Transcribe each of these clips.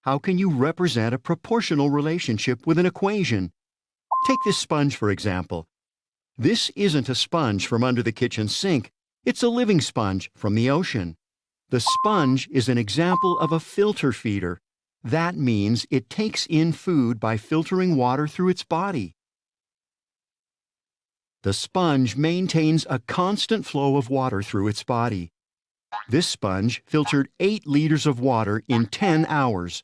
How can you represent a proportional relationship with an equation? Take this sponge, for example. This isn't a sponge from under the kitchen sink. It's a living sponge from the ocean. The sponge is an example of a filter feeder. That means it takes in food by filtering water through its body. The sponge maintains a constant flow of water through its body. This sponge filtered 8 liters of water in 10 hours.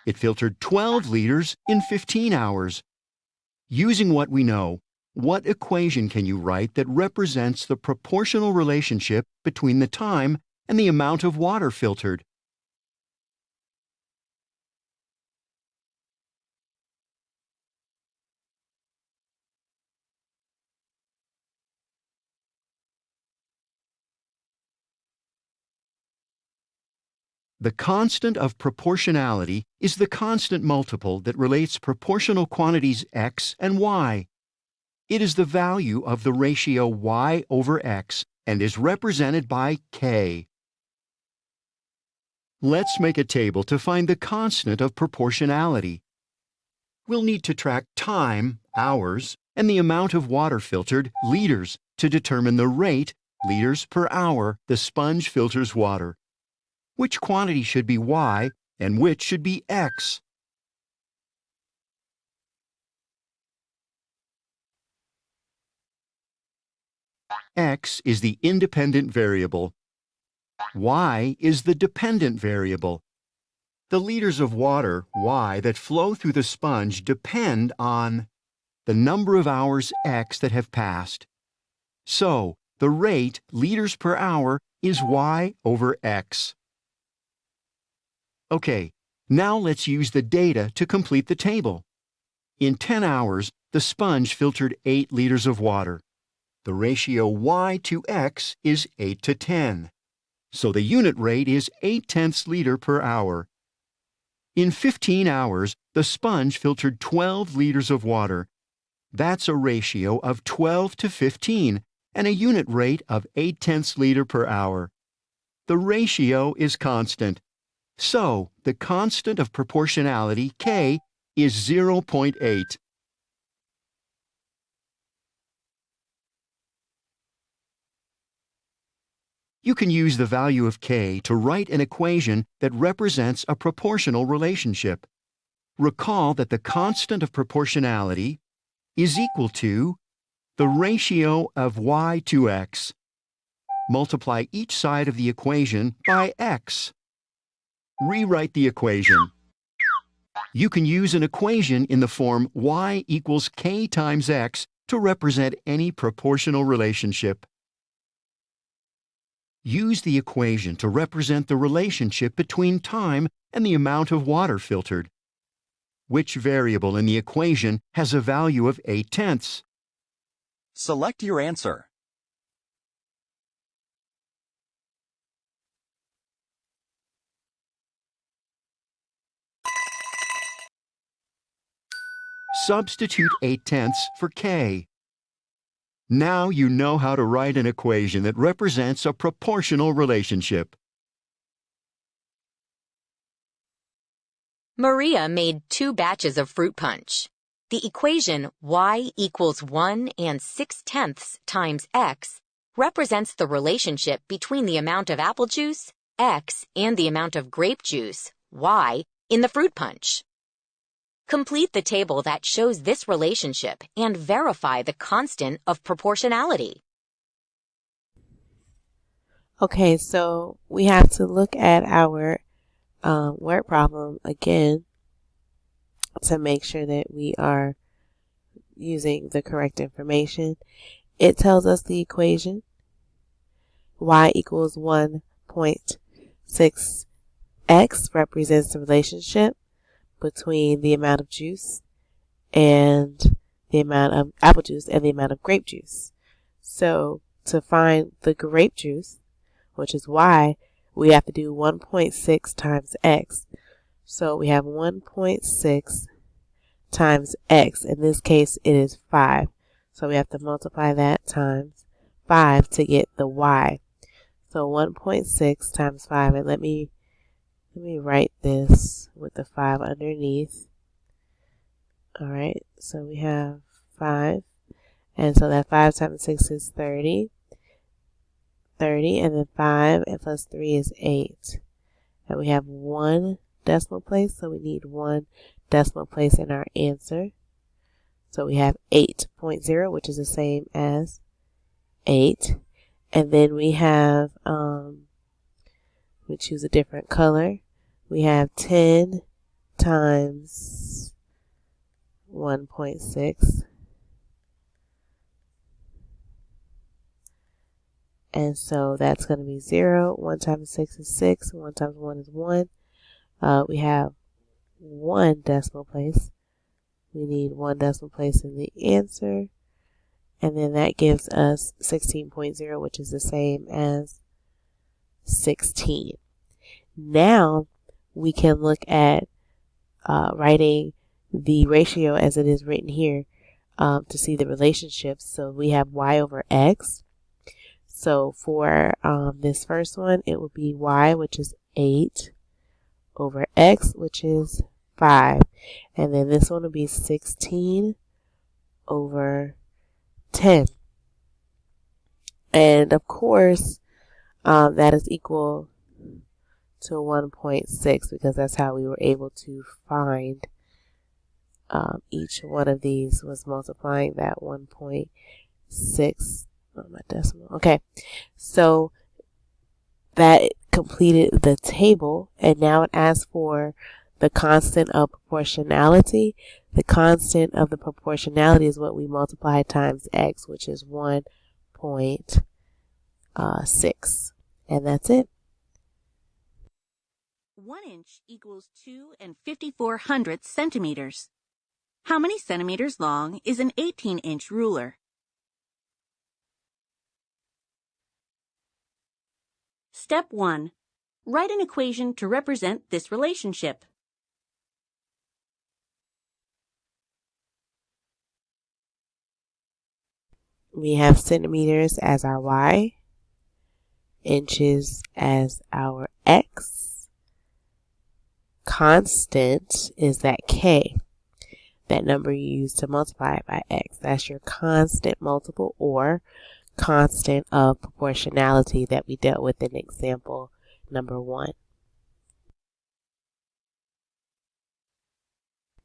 It filtered 12 liters in 15 hours. Using what we know, what equation can you write that represents the proportional relationship between the time and the amount of water filtered? The constant of proportionality is the constant multiple that relates proportional quantities x and y. It is the value of the ratio y over x and is represented by k. Let's make a table to find the constant of proportionality. We'll need to track time, hours, and the amount of water filtered, liters, to determine the rate, liters per hour, the sponge filters water. Which quantity should be y and which should be x? X is the independent variable. Y is the dependent variable. The liters of water, y, that flow through the sponge depend on the number of hours x that have passed. So, the rate, liters per hour, is y over x. Okay, now let's use the data to complete the table. In 10 hours, the sponge filtered 8 liters of water. The ratio y to x is 8 to 10. So the unit rate is 0.8 liters per hour. In 15 hours, the sponge filtered 12 liters of water. That's a ratio of 12 to 15 and a unit rate of 0.8 liters per hour. The ratio is constant. So, the constant of proportionality, k, is 0.8. You can use the value of k to write an equation that represents a proportional relationship. Recall that the constant of proportionality is equal to the ratio of y to x. Multiply each side of the equation by x. Rewrite the equation. You can use an equation in the form y equals k times x to represent any proportional relationship. Use the equation to represent the relationship between time and the amount of water filtered. Which variable in the equation has a value of 0.8? Select your answer. Substitute 0.8 for k. Now you know how to write an equation that represents a proportional relationship. Maria made 2 batches of fruit punch. The equation y equals 1 6/10 times x represents the relationship between the amount of apple juice, x, and the amount of grape juice, y, in the fruit punch. Complete the table that shows this relationship and verify the constant of proportionality. Okay, so we have to look at our word problem again to make sure that we are using the correct information. It tells us the equation y equals 1.6x represents the relationship between the amount of juice and the amount of apple juice and the amount of grape juice. So to find the grape juice, which is y, we have to do 1.6 times x. So we have 1.6 times x. In this case, it is 5. So we have to multiply that times 5 to get the y. So 1.6 times 5, and let me Let me write this with the 5 underneath. All right, so we have 5. And so that 5 times 6 is 30. 30, and then 5 and plus 3 is 8. And we have 1 decimal place, so we need 1 decimal place in our answer. So we have 8.0, which is the same as 8. And then we have, we choose a different color. We have 10 times 1.6. And so that's going to be 0. 1 times 6 is 6. 1 times 1 is 1. We have 1 decimal place. We need 1 decimal place in the answer. And then that gives us 16.0, which is the same as 16. Now we can look at writing the ratio as it is written here to see the relationships. So we have y over x. So for this first one, it would be y, which is 8, over x, which is 5. And then this one will be 16 over 10. And of course, that is equal to 1.6 because that's how we were able to find each one of these was multiplying that 1.6. Oh, my decimal. Okay, so that completed the table, and now it asks for the constant of proportionality. The constant of the proportionality is what we multiply times x, which is 1.6. And that's it. 1 inch equals 2 54 centimeters. How many centimeters long is an 18-inch ruler? Step 1. Write an equation to represent this relationship. We have centimeters as our y, inches as our x. Constant is that k, that number you use to multiply it by x. That's your constant multiple or constant of proportionality that we dealt with in example number 1.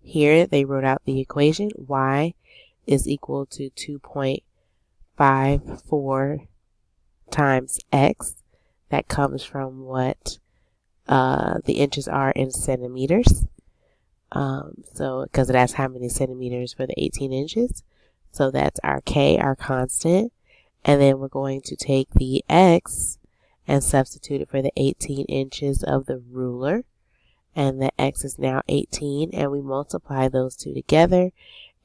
Here they wrote out the equation. Y is equal to 2.54 times x. That comes from what the inches are in centimeters. So because it asks how many centimeters for the 18 inches. So that's our k, our constant. And then we're going to take the x and substitute it for the 18 inches of the ruler. And the x is now 18. And we multiply those two together.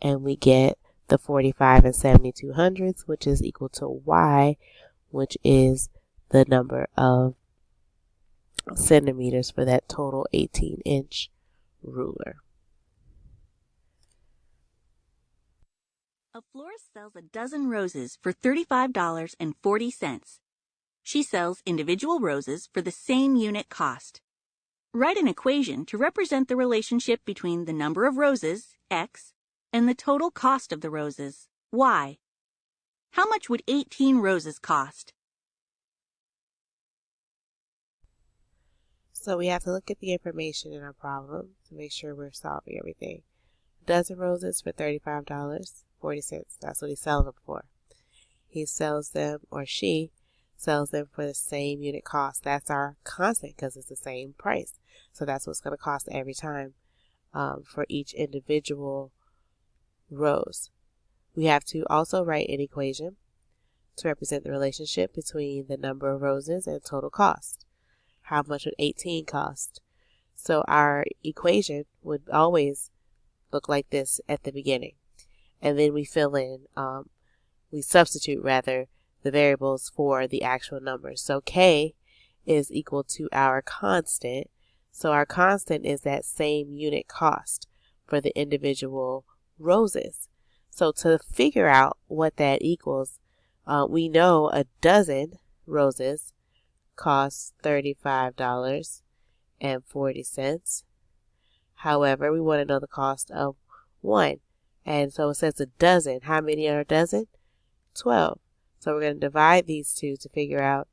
And we get the 45 and 72 hundredths, which is equal to y, which is the number of centimeters for that total 18-inch ruler. A florist sells a dozen roses for $35.40. She sells individual roses for the same unit cost. Write an equation to represent the relationship between the number of roses, x, and the total cost of the roses, y. How much would 18 roses cost? So we have to look at the information in our problem to make sure we're solving everything. A dozen roses for $35.40. That's what he's selling them for. He sells them, or she sells them for the same unit cost. That's our constant because it's the same price. So that's what's going to cost every time for each individual rose. We have to also write an equation to represent the relationship between the number of roses and total cost. How much would 18 cost? So our equation would always look like this at the beginning. And then we fill in, we substitute rather, the variables for the actual numbers. So k is equal to our constant. So our constant is that same unit cost for the individual roses. So to figure out what that equals, we know a dozen roses costs $35 and 40 cents. However, we want to know the cost of 1. And so it says a dozen. How many are a dozen? 12. So we're going to divide these two to figure out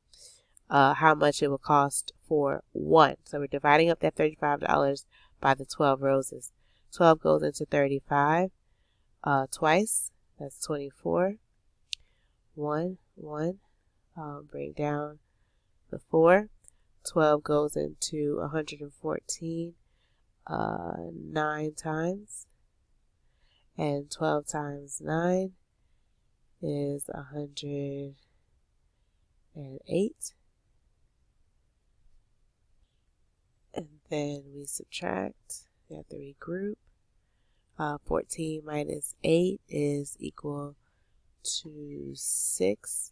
how much it will cost for 1. So we're dividing up that $35 by the 12 roses. 12 goes into 35 twice. That's 24. 1, 1. Bring down the 4. 12 goes into 114 9 times. And 12 times 9 is 108. And then we subtract. We have to regroup. 14 minus 8 is equal to 6.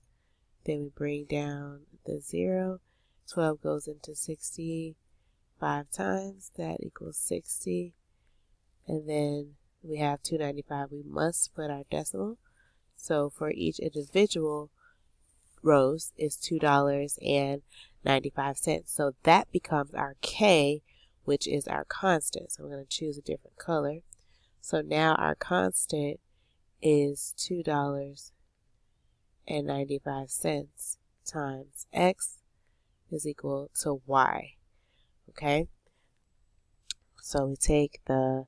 Then we bring down the 0. 12 goes into 60 5 times. That equals 60. And then we have 295. We must put our decimal. So for each individual rose is $2.95. So that becomes our K, which is our constant. So we're going to choose a different color. So now our constant is $2.95 times X is equal to Y. Okay? So we take the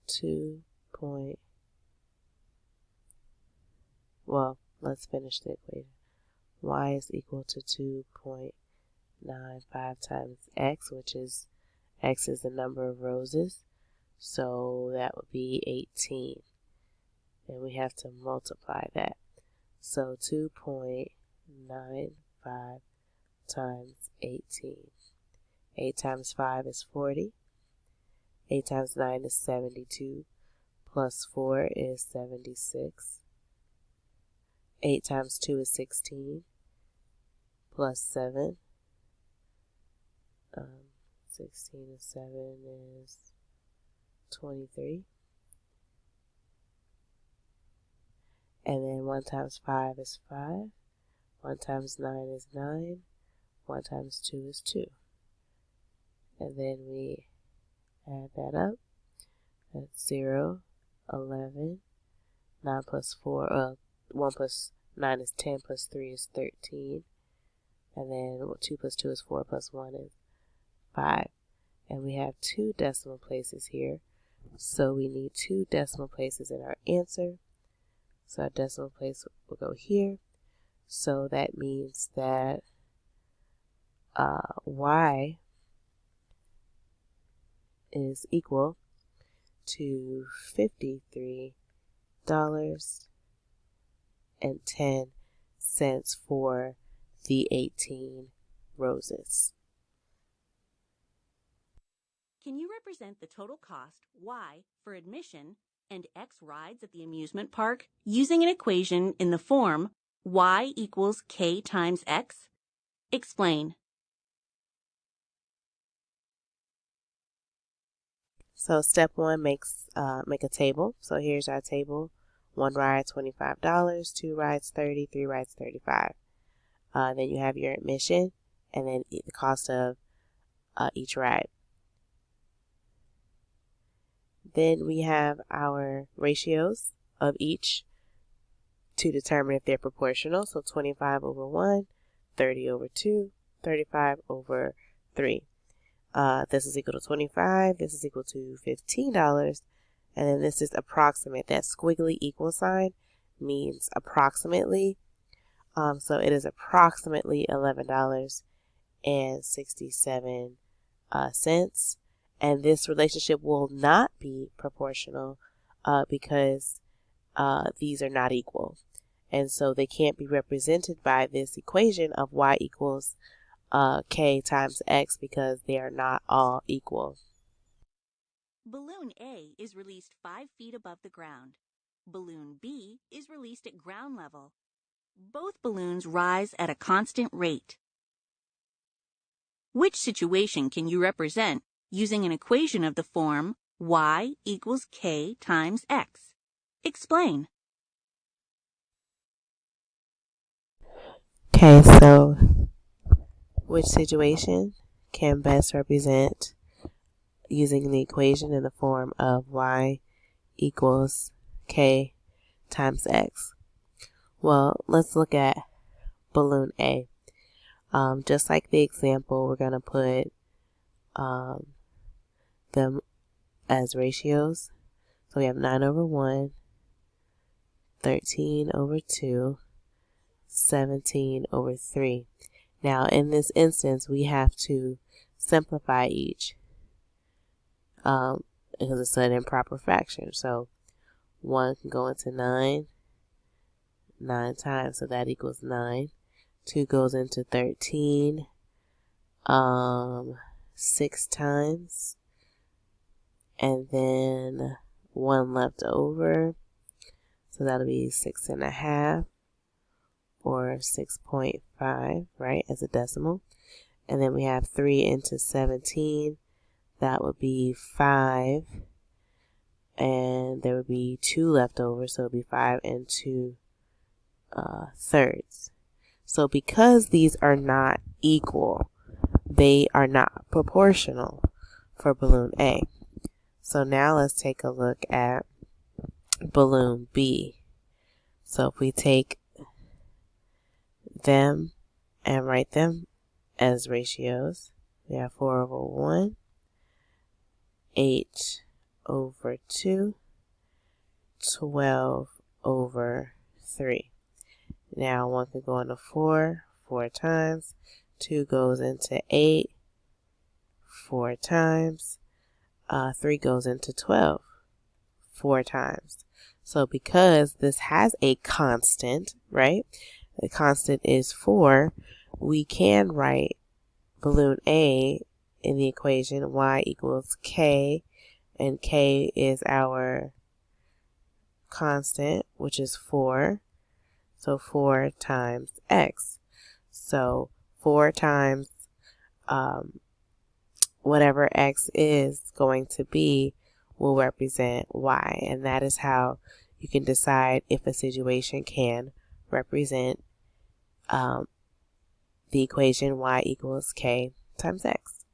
2 point, well, let's finish the equation. Y is equal to 2.95 times X, which is, X is the number of roses. So that would be 18. And we have to multiply that. So 2.95 times 18. 8 times 5 is 40. 8 times 9 is 72. Plus 4 is 76. 8 times 2 is 16. Plus 7. 16 and 7 is 23. And then 1 times 5 is 5. 1 times 9 is 9. 1 times 2 is 2. And then we add that up. That's 0, 11. 9 plus 4, 1 plus 9 is 10, plus 3 is 13. And then 2 plus 2 is 4, plus 1 is 5. And we have 2 decimal places here. So we need 2 decimal places in our answer. So our decimal place will go here. So that means that Y is equal to $53.10 for the 18 roses. Can you represent the total cost, Y, for admission and X rides at the amusement park using an equation in the form Y equals K times X? Explain. So step 1, make a table. So here's our table. 1 ride, $25. 2 rides, $30. 3 rides, $35. Then you have your admission, and then the cost of each ride. Then we have our ratios of each to determine if they're proportional. So 25 over 1, 30 over 2, 35 over 3. This is equal to 25. This is equal to $15. And then this is approximate. That squiggly equal sign means approximately. So it is approximately $11.67. And this relationship will not be proportional because these are not equal. And so they can't be represented by this equation of Y equals K times X because they are not all equal. Balloon A is released 5 feet above the ground. Balloon B is released at ground level. Both balloons rise at a constant rate. Which situation can you represent using an equation of the form Y equals K times X? Explain. Okay, so which situation can best represent using the equation in the form of y equals k times x? Well, let's look at balloon A. Just like the example, we're going to put them as ratios. So we have 9 over 1, 13 over 2, 17 over 3. Now, in this instance, we have to simplify each because it's an improper fraction. So 1 can go into 9 times, so that equals 9. 2 goes into 13 6 times, and then 1 left over, so that'll be 6.5 or 6.5, right, as a decimal. And then we have 3 into 17, that would be 5, and there would be 2 left over, so it would be 5 and 2 thirds. So because these are not equal, they are not proportional for balloon A. So now let's take a look at balloon B. So if we take them and write them as ratios, we have 4 over 1, 8 over 2, 12 over 3. Now 1 can go into 4 times, 2 goes into 8 4 times, 3 goes into 12 4 times. So because this has a constant, right? The constant is 4, we can write balloon A in the equation y equals k, and k is our constant, which is 4. So 4 times x. So 4 times whatever x is going to be will represent y. And that is how you can decide if a situation can represent the equation y equals k times x.